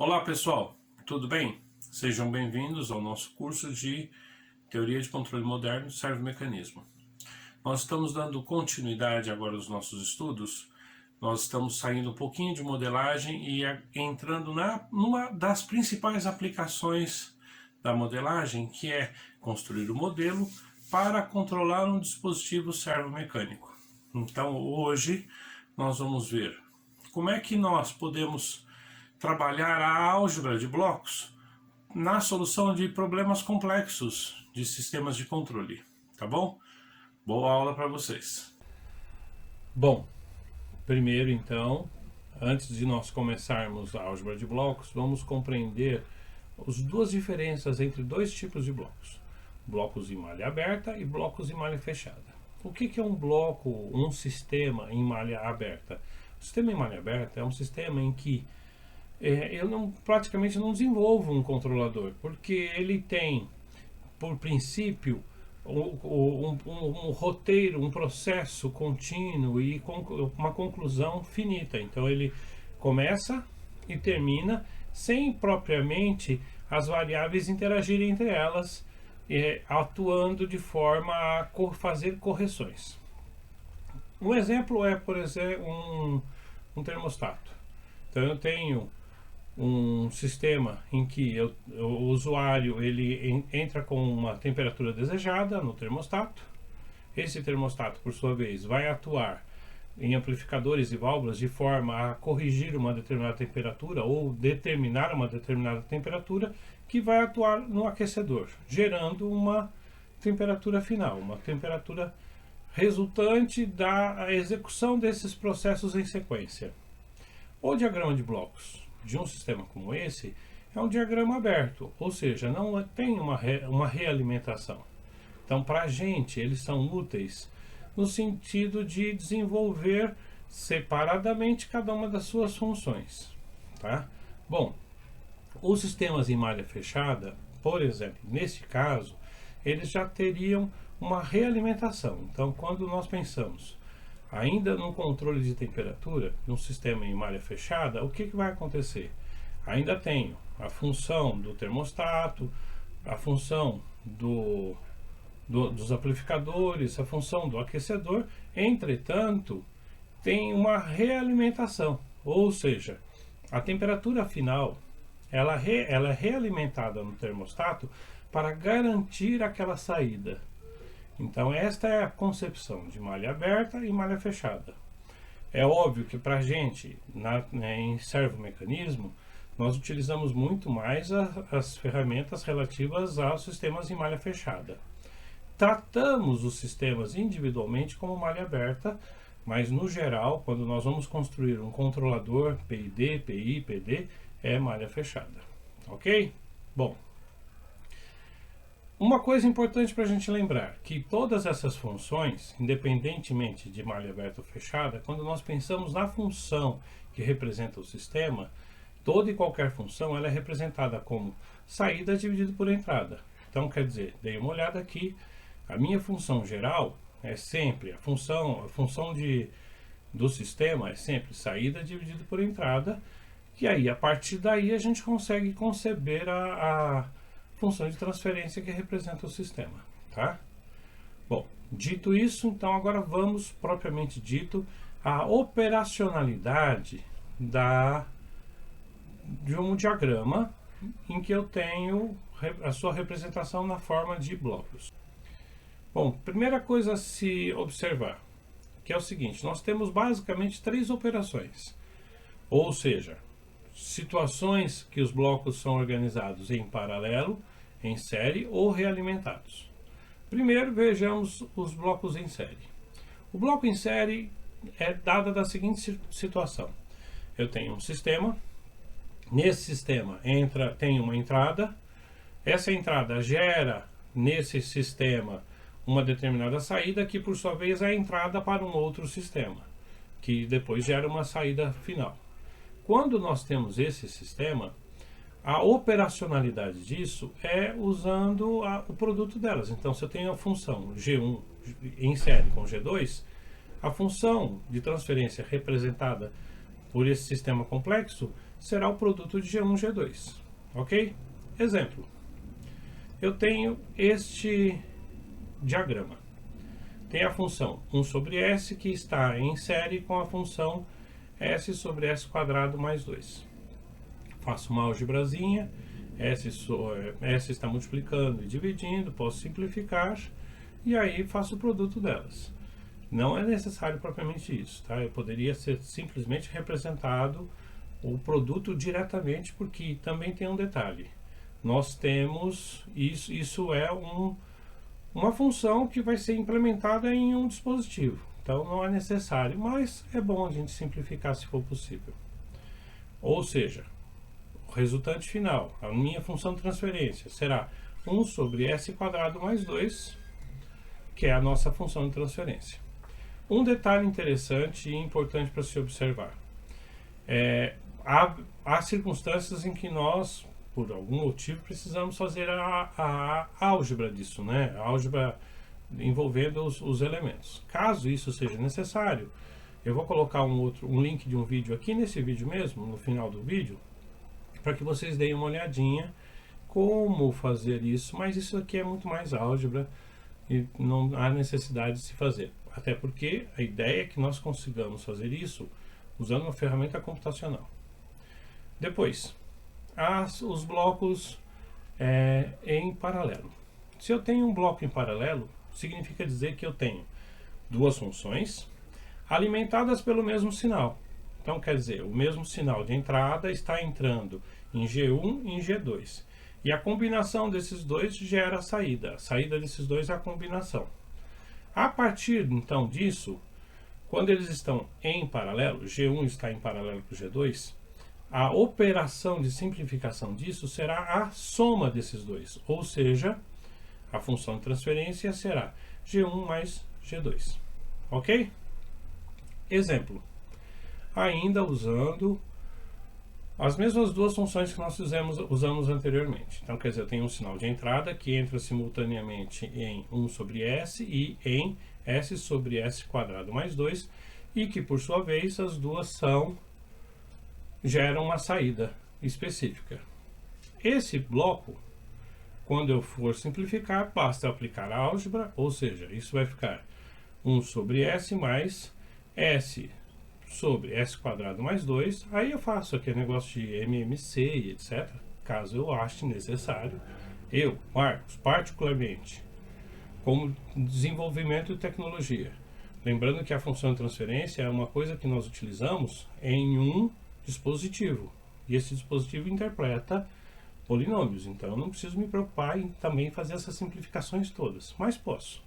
Olá pessoal, tudo bem? Sejam bem-vindos ao nosso curso de Teoria de Controle Moderno de Servomecanismo. Nós estamos dando continuidade agora aos nossos estudos. Nós estamos saindo um pouquinho de modelagem e entrando numa das principais aplicações da modelagem, que é construir o modelo para controlar um dispositivo servomecânico. Então hoje nós vamos ver como é que nós podemos trabalhar a álgebra de blocos na solução de problemas complexos de sistemas de controle, tá bom? Boa aula para vocês. Bom, primeiro então, antes de nós começarmos a álgebra de blocos, vamos compreender as duas diferenças entre dois tipos de blocos: blocos em malha aberta e blocos em malha fechada. O que é um bloco, um sistema em malha aberta? O sistema em malha aberta é um sistema em que eu praticamente não desenvolvo um controlador, porque ele tem, por princípio, um roteiro, um processo contínuo e uma conclusão finita. Então ele começa e termina sem propriamente as variáveis interagirem entre elas, atuando de forma a fazer correções. Um exemplo é, por exemplo, um termostato. Então eu tenho um sistema em que o usuário ele entra com uma temperatura desejada no termostato. Esse termostato, por sua vez, vai atuar em amplificadores e válvulas de forma a corrigir uma determinada temperatura ou determinar uma determinada temperatura, que vai atuar no aquecedor, gerando uma temperatura final, uma temperatura resultante da execução desses processos em sequência. O diagrama de blocos de um sistema como esse é um diagrama aberto, ou seja, não tem uma realimentação. Então, para a gente, eles são úteis no sentido de desenvolver separadamente cada uma das suas funções, tá? Bom, os sistemas em malha fechada, por exemplo, neste caso, eles já teriam uma realimentação. Então, quando nós pensamos ainda no controle de temperatura de um sistema em malha fechada, o que vai acontecer? Ainda tenho a função do termostato, a função dos amplificadores, a função do aquecedor. Entretanto, tem uma realimentação, ou seja, a temperatura final ela é realimentada no termostato para garantir aquela saída. Então esta é a concepção de malha aberta e malha fechada. É óbvio que para a gente, em servomecanismo, nós utilizamos muito mais as ferramentas relativas aos sistemas em malha fechada. Tratamos os sistemas individualmente como malha aberta, mas no geral, quando nós vamos construir um controlador PID, PI, PD, é malha fechada. Ok? Bom, uma coisa importante para a gente lembrar, que todas essas funções, independentemente de malha aberta ou fechada, quando nós pensamos na função que representa o sistema, toda e qualquer função ela é representada como saída dividido por entrada. Então, quer dizer, dei uma olhada aqui, a minha função geral é sempre, a função do sistema é sempre saída dividido por entrada, e aí, a partir daí, a gente consegue conceber a função de transferência que representa o sistema, tá? Bom, dito isso, então agora vamos, propriamente dito, à operacionalidade de um diagrama em que eu tenho a sua representação na forma de blocos. Bom, primeira coisa a se observar, que é o seguinte: nós temos basicamente três operações, ou seja, situações que os blocos são organizados em paralelo, em série ou realimentados. Primeiro, vejamos os blocos em série. O bloco em série é dada da seguinte situação: eu tenho um sistema, nesse sistema tem uma entrada, essa entrada gera nesse sistema uma determinada saída, que por sua vez é a entrada para um outro sistema, que depois gera uma saída final. Quando nós temos esse sistema, a operacionalidade disso é usando o produto delas. Então, se eu tenho a função G1 em série com G2, a função de transferência representada por esse sistema complexo será o produto de G1 e G2, ok? Exemplo, eu tenho este diagrama. Tem a função 1 sobre S que está em série com a função S sobre S quadrado mais 2. Faço uma álgebrazinha, S está multiplicando e dividindo, posso simplificar e aí faço o produto delas. Não é necessário propriamente isso, tá? Eu poderia ser simplesmente representado o produto diretamente, porque também tem um detalhe. Nós temos, isso é uma função que vai ser implementada em um dispositivo. Então não é necessário, mas é bom a gente simplificar se for possível. Ou seja, o resultante final, a minha função de transferência, será 1 sobre S quadrado mais 2, que é a nossa função de transferência. Um detalhe interessante e importante para se observar. Há circunstâncias em que nós, por algum motivo, precisamos fazer a álgebra disso, né? A álgebra envolvendo os elementos. Caso isso seja necessário, eu vou colocar um link de um vídeo aqui nesse vídeo mesmo, no final do vídeo, para que vocês deem uma olhadinha como fazer isso, mas isso aqui é muito mais álgebra e não há necessidade de se fazer. Até porque a ideia é que nós consigamos fazer isso usando uma ferramenta computacional. Depois, os blocos em paralelo. Se eu tenho um bloco em paralelo, significa dizer que eu tenho duas funções alimentadas pelo mesmo sinal. Então, quer dizer, o mesmo sinal de entrada está entrando em G1 e em G2. E a combinação desses dois gera a saída. A saída desses dois é a combinação. A partir, então, disso, quando eles estão em paralelo, G1 está em paralelo com G2, a operação de simplificação disso será a soma desses dois. Ou seja, a função de transferência será G1 mais G2. Ok? Exemplo. Ainda usando as mesmas duas funções que nós usamos anteriormente. Então, quer dizer, eu tenho um sinal de entrada que entra simultaneamente em 1 sobre S e em S sobre S quadrado mais 2, e que, por sua vez, as duas geram uma saída específica. Esse bloco, quando eu for simplificar, basta aplicar a álgebra, ou seja, isso vai ficar 1 sobre S mais S sobre S quadrado mais 2, aí eu faço aquele negócio de MMC e etc, caso eu ache necessário. Eu, Marcos, particularmente, como desenvolvimento de tecnologia, lembrando que a função de transferência é uma coisa que nós utilizamos em um dispositivo, e esse dispositivo interpreta polinômios, então eu não preciso me preocupar em também fazer essas simplificações todas, mas posso.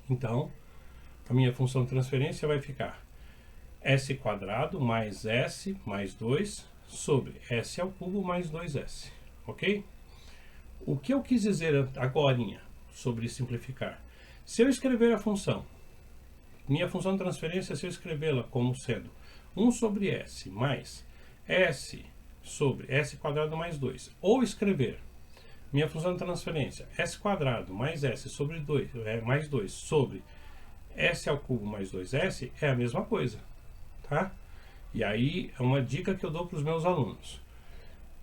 Então, a minha função de transferência vai ficar S quadrado mais S mais 2 sobre S ao cubo mais 2S, ok? O que eu quis dizer agorinha sobre simplificar? Se eu escrever a função, minha função de transferência, se eu escrevê-la como sendo 1 sobre S mais S sobre S quadrado mais 2, ou escrever minha função de transferência S quadrado mais S sobre 2, mais 2 sobre S ao cubo mais 2S, é a mesma coisa. Tá? E aí é uma dica que eu dou para os meus alunos.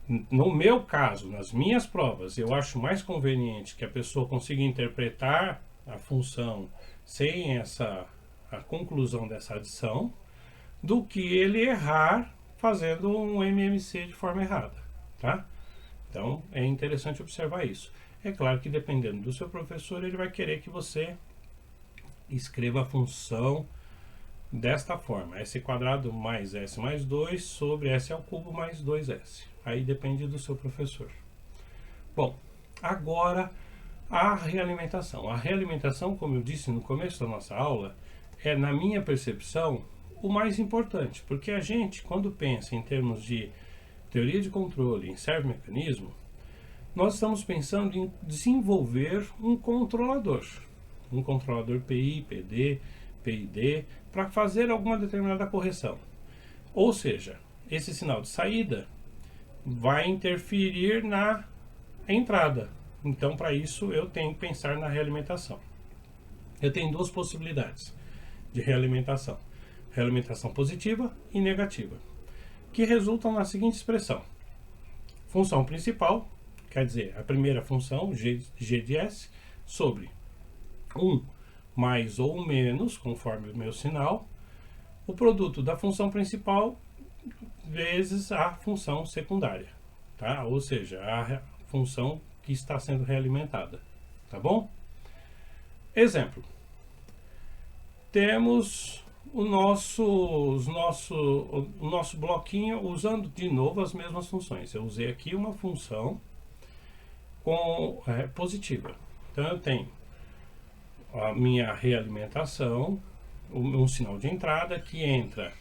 No meu caso, nas minhas provas, eu acho mais conveniente que a pessoa consiga interpretar a função sem a conclusão dessa adição, do que ele errar fazendo um MMC de forma errada. Tá? Então é interessante observar isso. É claro que dependendo do seu professor, ele vai querer que você escreva a função desta forma, S quadrado mais S mais 2 sobre S ao cubo mais 2S. Aí depende do seu professor. Bom, agora a realimentação. A realimentação, como eu disse no começo da nossa aula, é, na minha percepção, o mais importante, porque a gente, quando pensa em termos de teoria de controle, em servo-mecanismo, nós estamos pensando em desenvolver um controlador PI, PD, PID, para fazer alguma determinada correção. Ou seja, esse sinal de saída vai interferir na entrada. Então, para isso, eu tenho que pensar na realimentação. Eu tenho duas possibilidades de realimentação: realimentação positiva e negativa. que resultam na seguinte expressão. Função principal, quer dizer, a primeira função, g de s, sobre 1 mais ou menos, conforme o meu sinal, o produto da função principal vezes a função secundária, tá? Ou seja, a função que está sendo realimentada, tá bom? Exemplo. Temos o nosso bloquinho usando de novo as mesmas funções. Eu usei aqui uma função positiva. Então eu tenho a minha realimentação, um sinal de entrada que entra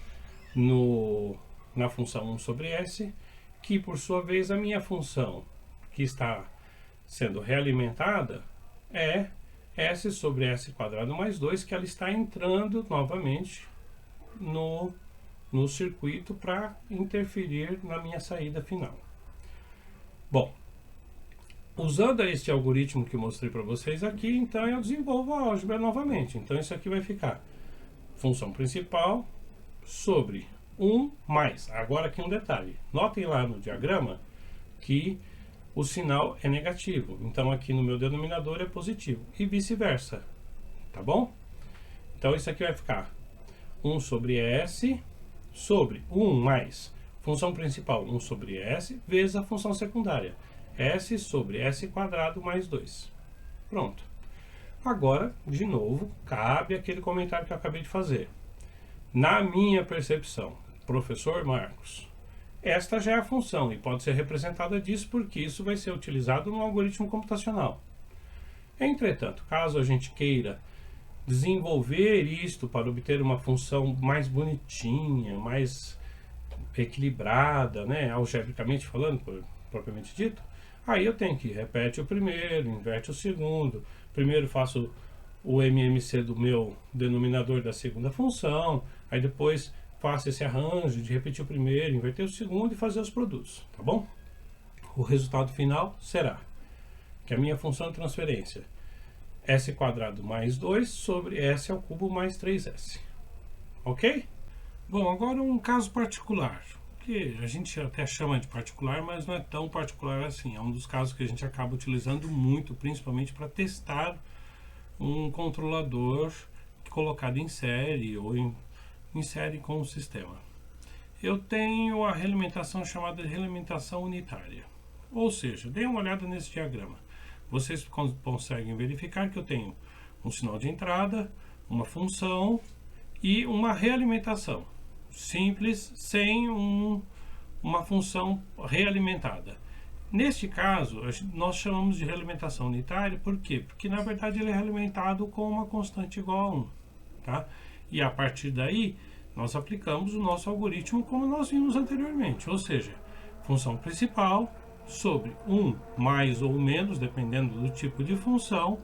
na função 1 sobre s, que por sua vez a minha função que está sendo realimentada é s sobre s quadrado mais 2, que ela está entrando novamente no circuito para interferir na minha saída final. Bom, usando este algoritmo que eu mostrei para vocês aqui, então eu desenvolvo a álgebra novamente. Então isso aqui vai ficar função principal sobre 1 mais. Agora aqui um detalhe. Notem lá no diagrama que o sinal é negativo. Então aqui no meu denominador é positivo. E vice-versa. Tá bom? Então isso aqui vai ficar 1 sobre s sobre 1 mais função principal 1 sobre s vezes a função secundária. S sobre s quadrado mais 2. Pronto. Agora, de novo, cabe aquele comentário que eu acabei de fazer. Na minha percepção, professor Marcos, esta já é a função e pode ser representada disso porque isso vai ser utilizado no algoritmo computacional. Entretanto, caso a gente queira desenvolver isto para obter uma função mais bonitinha, mais equilibrada, né, algebricamente falando, propriamente dito, aí eu tenho que repete o primeiro, inverte o segundo, primeiro faço o MMC do meu denominador da segunda função, aí depois faço esse arranjo de repetir o primeiro, inverter o segundo e fazer os produtos, tá bom? O resultado final será que a minha função de transferência s quadrado mais 2 sobre s ao cubo mais 3s. Ok? Bom, agora um caso particular, que a gente até chama de particular, mas não é tão particular assim. É um dos casos que a gente acaba utilizando muito, principalmente para testar um controlador colocado em série ou em série com o sistema. Eu tenho a realimentação chamada de realimentação unitária. Ou seja, dê uma olhada nesse diagrama. Vocês conseguem verificar que eu tenho um sinal de entrada, uma função e uma realimentação. Simples, sem uma função realimentada. Neste caso, nós chamamos de realimentação unitária, por quê? Porque na verdade ele é realimentado com uma constante igual a 1. Tá? E a partir daí, nós aplicamos o nosso algoritmo como nós vimos anteriormente, ou seja, função principal sobre 1 mais ou menos, dependendo do tipo de função,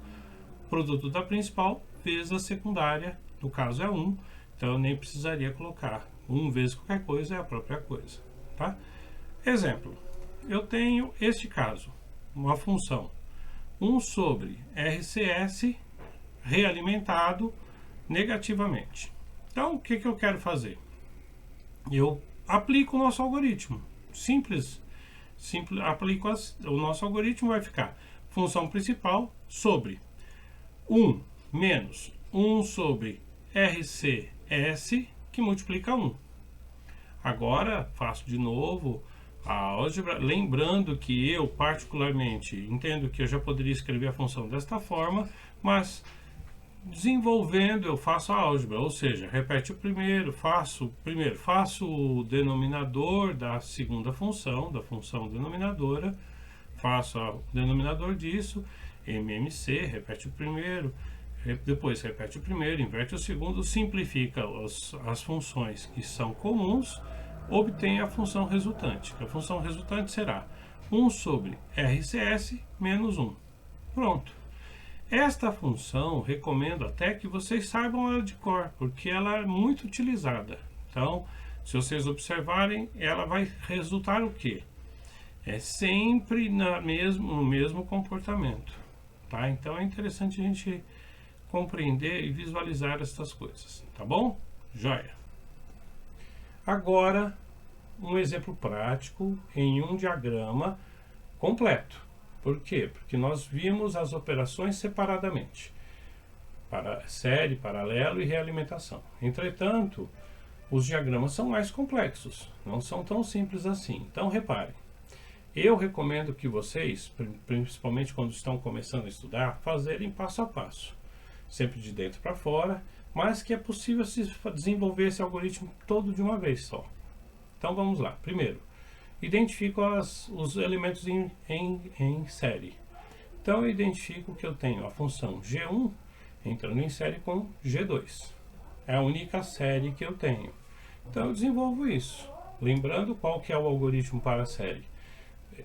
produto da principal vezes a secundária, no caso é 1, então eu nem precisaria colocar 1 vezes qualquer coisa, é a própria coisa. Tá? Exemplo, eu tenho este caso, uma função 1 sobre RCS realimentado negativamente. Então, o que eu quero fazer? Eu aplico o nosso algoritmo. Simples, aplico o nosso algoritmo, vai ficar função principal sobre 1 menos 1 sobre RCS, que multiplica 1. Agora, faço de novo a álgebra, lembrando que eu, particularmente, entendo que eu já poderia escrever a função desta forma, mas desenvolvendo eu faço a álgebra, ou seja, repete o primeiro, faço o denominador da segunda função, da função denominadora, faço o denominador disso, MMC, repete o primeiro, depois repete o primeiro, inverte o segundo, simplifica as funções que são comuns, obtém a função resultante. A função resultante será 1 sobre RCS menos 1. Pronto. Esta função, recomendo até que vocês saibam ela de cor, porque ela é muito utilizada. Então, se vocês observarem, ela vai resultar o quê? É sempre no mesmo comportamento. Tá? Então, é interessante a gente compreender e visualizar essas coisas. Tá bom? Joia! Agora, um exemplo prático em um diagrama completo. Por quê? Porque nós vimos as operações separadamente. Para série, paralelo e realimentação. Entretanto, os diagramas são mais complexos, não são tão simples assim. Então, reparem, eu recomendo que vocês, principalmente quando estão começando a estudar, fazerem passo a passo, sempre de dentro para fora, mas que é possível se desenvolver esse algoritmo todo de uma vez só. Então, vamos lá. Primeiro, identifico os elementos em série. Então, eu identifico que eu tenho a função G1 entrando em série com G2. É a única série que eu tenho. Então eu desenvolvo isso. Lembrando qual que é o algoritmo para a série.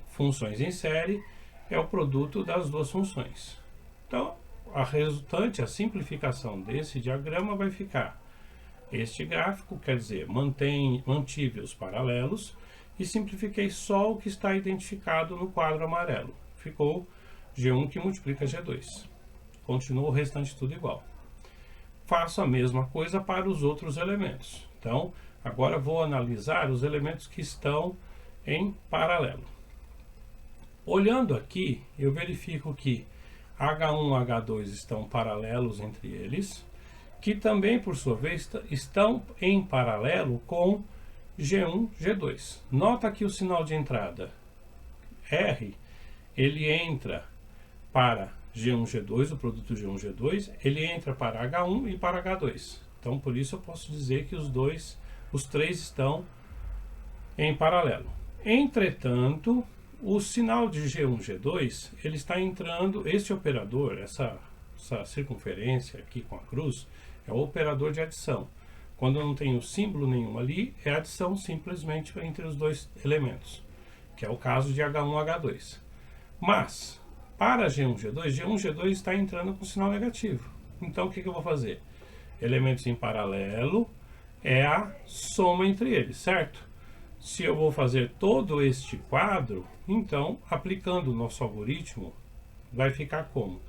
Funções em série é o produto das duas funções. Então a resultante, a simplificação desse diagrama vai ficar este gráfico, quer dizer, mantive os paralelos e simplifiquei só o que está identificado no quadro amarelo. Ficou G1 que multiplica G2. Continua o restante tudo igual. Faço a mesma coisa para os outros elementos. Então, agora vou analisar os elementos que estão em paralelo. Olhando aqui, eu verifico que H1 e H2 estão paralelos entre eles, que também, por sua vez, estão em paralelo com G1, G2. Nota que o sinal de entrada R, ele entra para G1, G2, o produto G1, G2, ele entra para H1 e para H2. Então, por isso eu posso dizer que os três estão em paralelo. Entretanto, o sinal de G1, G2, ele está entrando, esse operador, essa circunferência aqui com a cruz, é o operador de adição. Quando eu não tenho símbolo nenhum ali, é adição simplesmente entre os dois elementos, que é o caso de H1 e H2. Mas, para G1, G2 está entrando com sinal negativo. Então, o que eu vou fazer? Elementos em paralelo é a soma entre eles, certo? Se eu vou fazer todo este quadro, então, aplicando o nosso algoritmo, vai ficar como?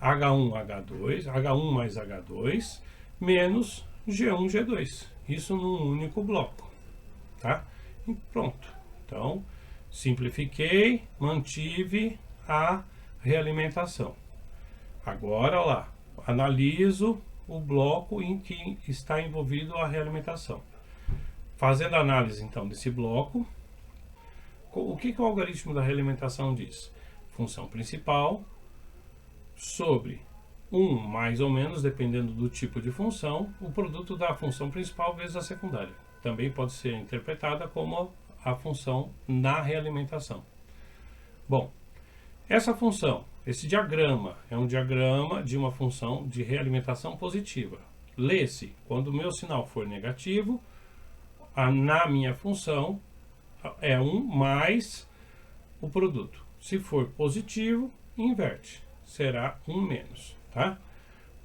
H1 mais H2, menos G1, G2. Isso num único bloco, tá? E pronto. Então, simplifiquei, mantive a realimentação. Agora, olha lá, analiso o bloco em que está envolvido a realimentação. Fazendo a análise, então, desse bloco, o que o algoritmo da realimentação diz? Função principal sobre mais ou menos, dependendo do tipo de função, o produto da função principal vezes a secundária. Também pode ser interpretada como a função na realimentação. Bom, essa função, esse diagrama, é um diagrama de uma função de realimentação positiva. Lê-se, quando o meu sinal for negativo, na minha função é 1 mais o produto. Se for positivo, inverte, será 1 menos, tá?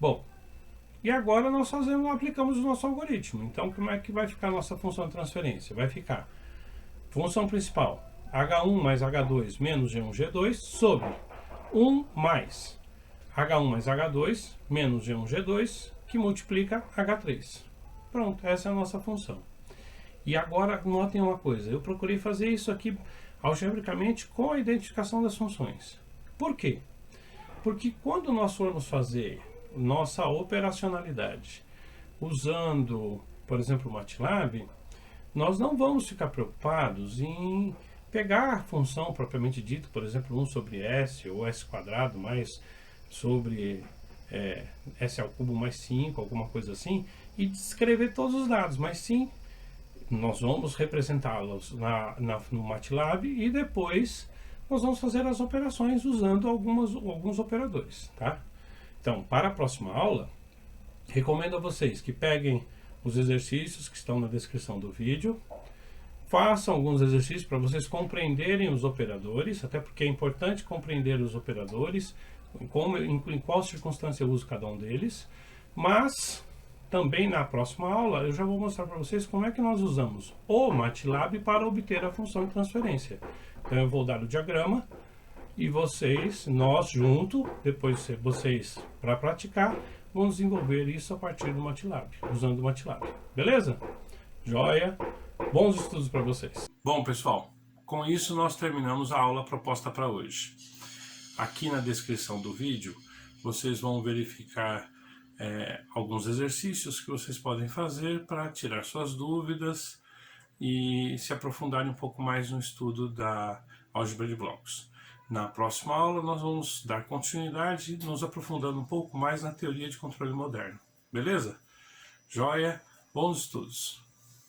Bom, e agora nós aplicamos o nosso algoritmo. Então, como é que vai ficar a nossa função de transferência? Vai ficar função principal, H1 mais H2 menos G1, G2, sobre 1 mais H1 mais H2 menos G1, G2, que multiplica H3. Pronto, essa é a nossa função. E agora, notem uma coisa, eu procurei fazer isso aqui algebricamente com a identificação das funções. Por quê? Porque quando nós formos fazer nossa operacionalidade usando, por exemplo, o MATLAB, nós não vamos ficar preocupados em pegar a função propriamente dita, por exemplo, 1 sobre S ou S quadrado mais sobre S ao cubo mais 5, alguma coisa assim, e descrever todos os dados, mas sim, nós vamos representá-los no MATLAB e depois nós vamos fazer as operações usando alguns operadores, tá? Então, para a próxima aula, recomendo a vocês que peguem os exercícios que estão na descrição do vídeo, façam alguns exercícios para vocês compreenderem os operadores, até porque é importante compreender os operadores, em qual circunstância eu uso cada um deles, mas também na próxima aula eu já vou mostrar para vocês como é que nós usamos o MATLAB para obter a função de transferência. Então eu vou dar o diagrama e nós junto, depois vocês para praticar, vamos desenvolver isso a partir do MATLAB, usando o MATLAB. Beleza? Joia? Bons estudos para vocês. Bom, pessoal, com isso nós terminamos a aula proposta para hoje. Aqui na descrição do vídeo, vocês vão verificar alguns exercícios que vocês podem fazer para tirar suas dúvidas e se aprofundarem um pouco mais no estudo da álgebra de blocos. Na próxima aula nós vamos dar continuidade, nos aprofundando um pouco mais na teoria de controle moderno. Beleza? Joia? Bons estudos!